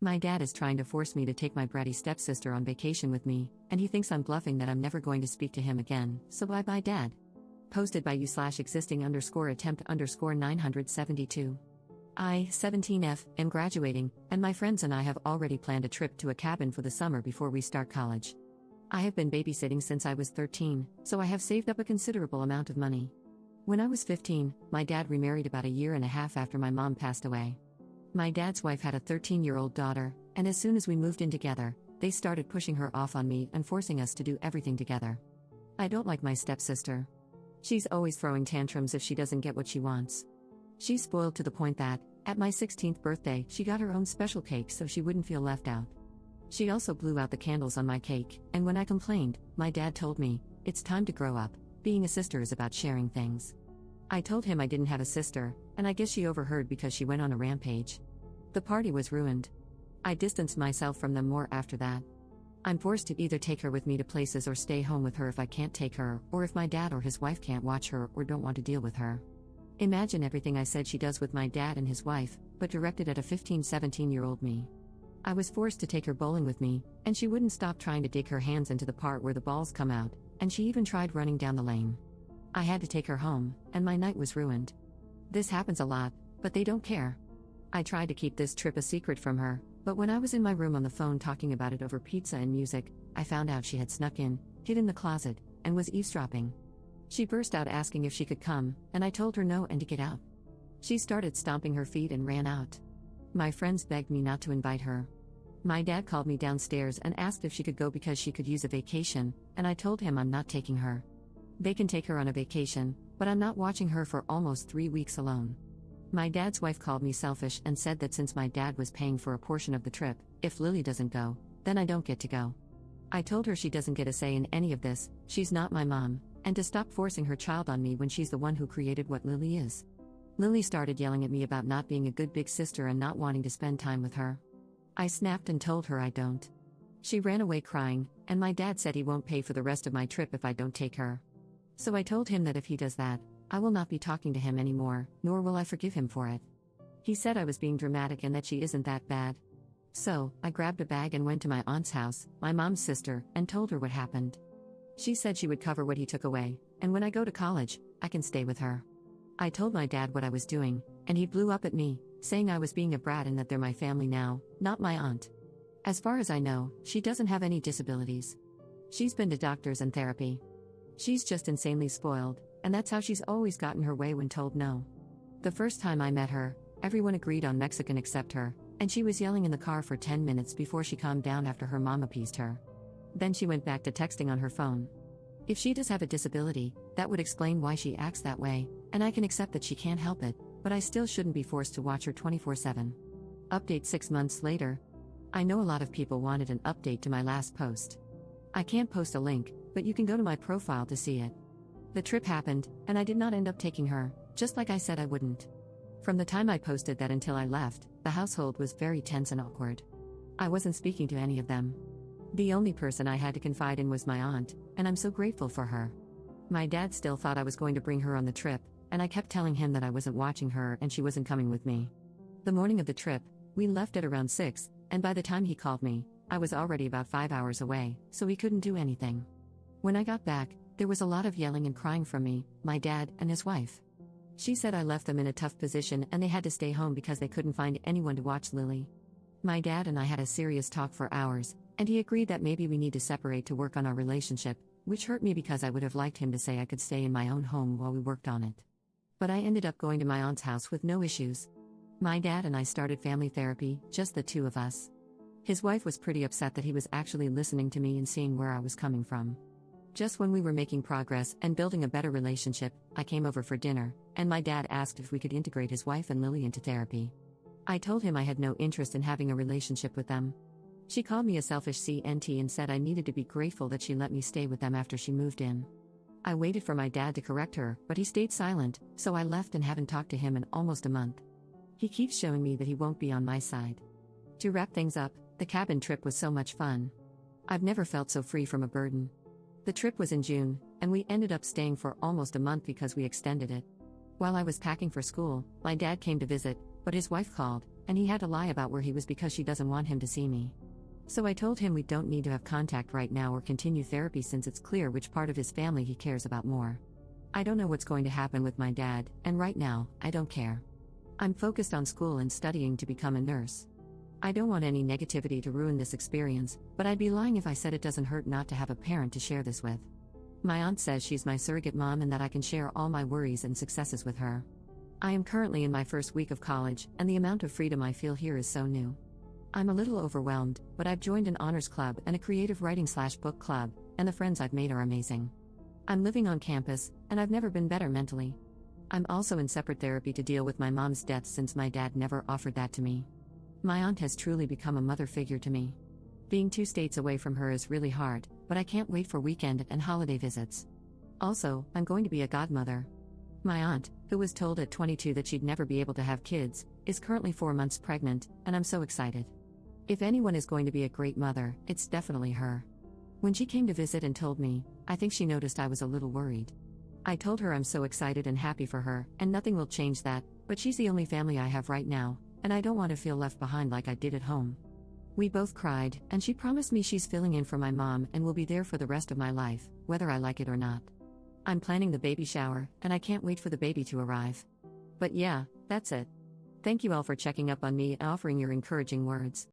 My dad is trying to force me to take my bratty stepsister on vacation with me, and he thinks I'm bluffing that I'm never going to speak to him again, so bye bye dad. Posted by you/existing_attempt_972. I, 17F, am graduating, and my friends and I have already planned a trip to a cabin for the summer before we start college. I have been babysitting since I was 13, so I have saved up a considerable amount of money. When I was 15, my dad remarried about a year and a half after my mom passed away. My dad's wife had a 13-year-old daughter, and as soon as we moved in together, they started pushing her off on me and forcing us to do everything together. I don't like my stepsister. She's always throwing tantrums if she doesn't get what she wants. She's spoiled to the point that, at my 16th birthday, she got her own special cake so she wouldn't feel left out. She also blew out the candles on my cake, and when I complained, my dad told me, "It's time to grow up, being a sister is about sharing things." I told him I didn't have a sister, and I guess she overheard because she went on a rampage. The party was ruined. I distanced myself from them more after that. I'm forced to either take her with me to places or stay home with her if I can't take her, or if my dad or his wife can't watch her or don't want to deal with her. Imagine everything I said she does with my dad and his wife, but directed at a 15-17-year-old me. I was forced to take her bowling with me, and she wouldn't stop trying to dig her hands into the part where the balls come out, and she even tried running down the lane. I had to take her home, and my night was ruined. This happens a lot, but they don't care. I tried to keep this trip a secret from her, but when I was in my room on the phone talking about it over pizza and music, I found out she had snuck in, hid in the closet, and was eavesdropping. She burst out asking if she could come, and I told her no and to get out. She started stomping her feet and ran out. My friends begged me not to invite her. My dad called me downstairs and asked if she could go because she could use a vacation, and I told him I'm not taking her. They can take her on a vacation, but I'm not watching her for almost 3 weeks alone. My dad's wife called me selfish and said that since my dad was paying for a portion of the trip, if Lily doesn't go, then I don't get to go. I told her she doesn't get a say in any of this, she's not my mom, and to stop forcing her child on me when she's the one who created what Lily is. Lily started yelling at me about not being a good big sister and not wanting to spend time with her. I snapped and told her I don't. She ran away crying, and my dad said he won't pay for the rest of my trip if I don't take her. So I told him that if he does that, I will not be talking to him anymore, nor will I forgive him for it. He said I was being dramatic and that she isn't that bad. So, I grabbed a bag and went to my aunt's house, my mom's sister, and told her what happened. She said she would cover what he took away, and when I go to college, I can stay with her. I told my dad what I was doing, and he blew up at me, saying I was being a brat and that they're my family now, not my aunt. As far as I know, she doesn't have any disabilities. She's been to doctors and therapy. She's just insanely spoiled, and that's how she's always gotten her way when told no. The first time I met her, everyone agreed on Mexican except her, and she was yelling in the car for 10 minutes before she calmed down after her mom appeased her. Then she went back to texting on her phone. If she does have a disability, that would explain why she acts that way, and I can accept that she can't help it, but I still shouldn't be forced to watch her 24/7. Update 6 months later. I know a lot of people wanted an update to my last post. I can't post a link, but you can go to my profile to see it. The trip happened, and I did not end up taking her, just like I said I wouldn't. From the time I posted that until I left, the household was very tense and awkward. I wasn't speaking to any of them. The only person I had to confide in was my aunt, and I'm so grateful for her. My dad still thought I was going to bring her on the trip, and I kept telling him that I wasn't watching her and she wasn't coming with me. The morning of the trip, we left at around 6, and by the time he called me, I was already about 5 hours away, so he couldn't do anything. When I got back, there was a lot of yelling and crying from me, my dad, and his wife. She said I left them in a tough position and they had to stay home because they couldn't find anyone to watch Lily. My dad and I had a serious talk for hours, and he agreed that maybe we need to separate to work on our relationship, which hurt me because I would have liked him to say I could stay in my own home while we worked on it. But I ended up going to my aunt's house with no issues. My dad and I started family therapy, just the two of us. His wife was pretty upset that he was actually listening to me and seeing where I was coming from. Just when we were making progress and building a better relationship, I came over for dinner, and my dad asked if we could integrate his wife and Lily into therapy. I told him I had no interest in having a relationship with them. She called me a selfish CNT and said I needed to be grateful that she let me stay with them after she moved in. I waited for my dad to correct her, but he stayed silent, so I left and haven't talked to him in almost a month. He keeps showing me that he won't be on my side. To wrap things up, the cabin trip was so much fun. I've never felt so free from a burden. The trip was in June, and we ended up staying for almost a month because we extended it. While I was packing for school, my dad came to visit, but his wife called, and he had to lie about where he was because she doesn't want him to see me. So I told him we don't need to have contact right now or continue therapy since it's clear which part of his family he cares about more. I don't know what's going to happen with my dad, and right now, I don't care. I'm focused on school and studying to become a nurse. I don't want any negativity to ruin this experience, but I'd be lying if I said it doesn't hurt not to have a parent to share this with. My aunt says she's my surrogate mom and that I can share all my worries and successes with her. I am currently in my first week of college, and the amount of freedom I feel here is so new. I'm a little overwhelmed, but I've joined an honors club and a creative writing/book club, and the friends I've made are amazing. I'm living on campus, and I've never been better mentally. I'm also in separate therapy to deal with my mom's death since my dad never offered that to me. My aunt has truly become a mother figure to me. Being 2 states away from her is really hard, but I can't wait for weekend and holiday visits. Also, I'm going to be a godmother. My aunt, who was told at 22 that she'd never be able to have kids, is currently 4 months pregnant, and I'm so excited. If anyone is going to be a great mother, it's definitely her. When she came to visit and told me, I think she noticed I was a little worried. I told her I'm so excited and happy for her, and nothing will change that, but she's the only family I have right now, and I don't want to feel left behind like I did at home. We both cried, and she promised me she's filling in for my mom and will be there for the rest of my life, whether I like it or not. I'm planning the baby shower, and I can't wait for the baby to arrive. But yeah, that's it. Thank you all for checking up on me and offering your encouraging words.